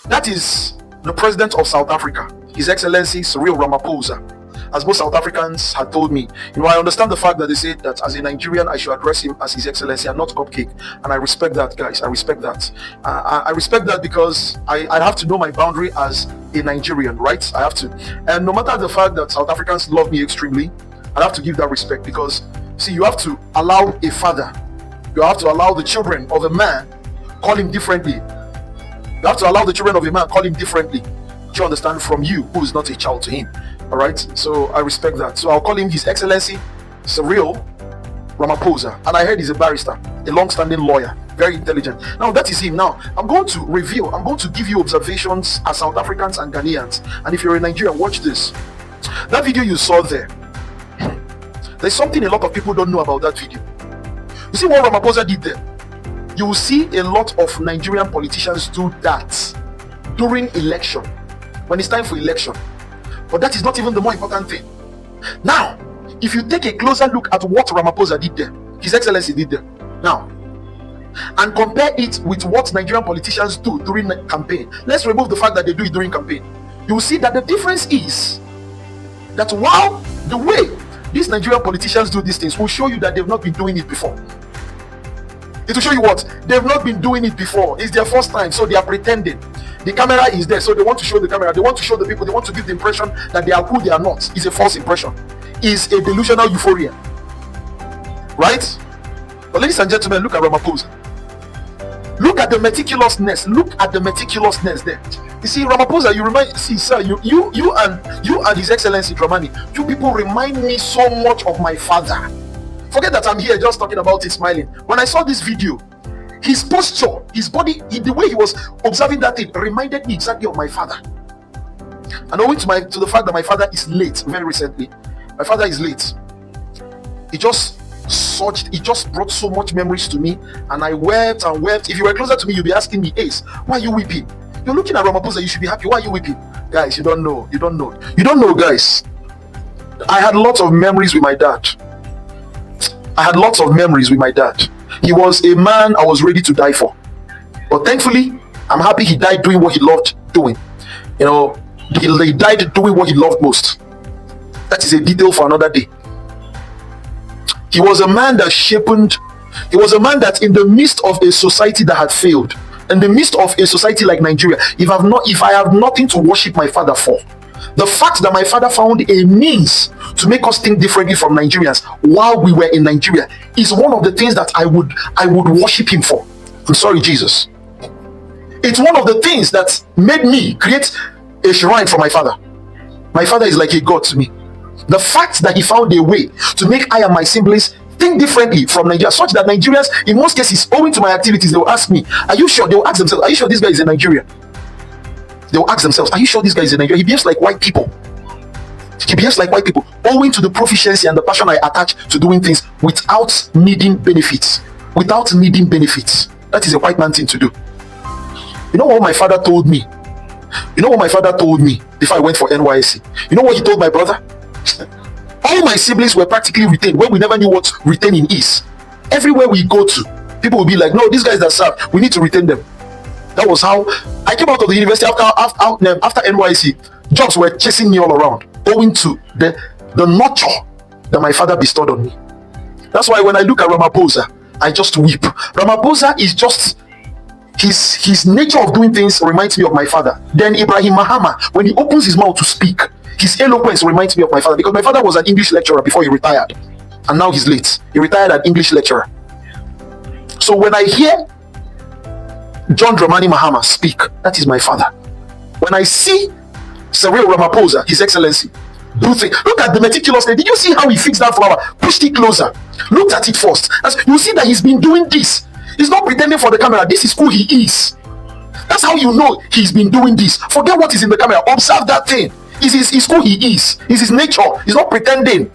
That is the president of South Africa, His Excellency Cyril Ramaphosa. As most South Africans had told me, I understand the fact that they say that as a Nigerian, I should address him as His Excellency and not Cupcake. And I respect that, guys. I respect that. I respect that because I have to know my boundary as a Nigerian, right? I have to. And no matter the fact that South Africans love me extremely, I have to give that respect because, see, you have to allow a father, you have to allow the children of a man call him differently. You have to allow the children of a man call him differently. Do you understand? From you, who is not a child to him. All right, so I respect that. So I'll call him His Excellency Cyril Ramaphosa. And I heard he's a barrister, a long-standing lawyer, very intelligent. Now that is him. Now I'm going to give you observations as South Africans and Ghanaians. And if you're a Nigerian, watch this. That video you saw there's something a lot of people don't know about that video. You see what Ramaphosa did there? You will see a lot of Nigerian politicians do that during election, when it's time for election. But that is not even the more important thing. Now, if you take a closer look at what Ramaphosa did there, His Excellency did there, now, and compare it with what Nigerian politicians do during the campaign, let's remove the fact that they do it during campaign. You will see that the difference is that while the way these Nigerian politicians do these things will show you that they've not been doing it before. It will show you what? They've not been doing it before. It's their first time, so they are pretending. The camera is there, so they want to show the camera. They want to show the people. They want to give the impression that they are who they are not. It's a false impression. It's a delusional euphoria. Right? But ladies and gentlemen, look at Ramaphosa. Look at the meticulousness. Look at the meticulousness there. You see, Ramaphosa, you remind, see, sir, you and His Excellency Dramani, you people remind me so much of my father. Forget that I'm here just talking about it, smiling. When I saw this video, his posture, his body, the way he was observing that thing reminded me exactly of my father. And owing to the fact that my father is late very recently, my father is late. It just brought so much memories to me, and I wept and wept. If you were closer to me, you'd be asking me, Ace, why are you weeping? You're looking at Ramaphosa, you should be happy. Why are you weeping? Guys, you don't know, guys. I had lots of memories with my dad. He was a man I was ready to die for. But thankfully, I'm happy he died doing what he loved doing. He died doing what he loved most. That is a detail for another day. He was a man that in the midst of a society that had failed, in the midst of a society like Nigeria, if I have nothing to worship my father for, the fact that my father found a means to make us think differently from Nigerians while we were in Nigeria is one of the things that I would worship him for. I'm sorry, Jesus. It's one of the things that made me create a shrine for my father. My father is like a god to me. The fact that he found a way to make I and my siblings think differently from Nigeria, such that Nigerians, in most cases, owing to my activities, they will ask me, are you sure? They will ask themselves, are you sure this guy is in Nigeria? They will ask themselves, are you sure this guy is in Nigeria? He behaves like white people. Owing to the proficiency and the passion I attach to doing things without needing benefits. That is a white man thing to do. You know what my father told me? Before I went for NYSC? You know what he told my brother? All my siblings were practically retained when we never knew what retaining is. Everywhere we go to, people will be like, no, these guys that serve, we need to retain them. That was how I came out of the university after NYC. Jobs were chasing me all around, owing to the nurture that my father bestowed on me. That's why when I look at Ramaphosa, I just weep. Ramaphosa is just, his nature of doing things reminds me of my father. Then Ibrahim Mahama, when he opens his mouth to speak, his eloquence reminds me of my father, because my father was an English lecturer before he retired, and now he's late. He retired as English lecturer. So when I hear John Dramani Mahama speak, that is my father. When I see Cyril Ramaphosa, His Excellency, do things, look at the meticulousness. Did you see how he fixed that flower? Pushed it closer. Looked at it first. You see that he's been doing this. He's not pretending for the camera. This is who he is. That's how you know he's been doing this. Forget what is in the camera. Observe that thing. It's who he is. It's his nature. He's not pretending.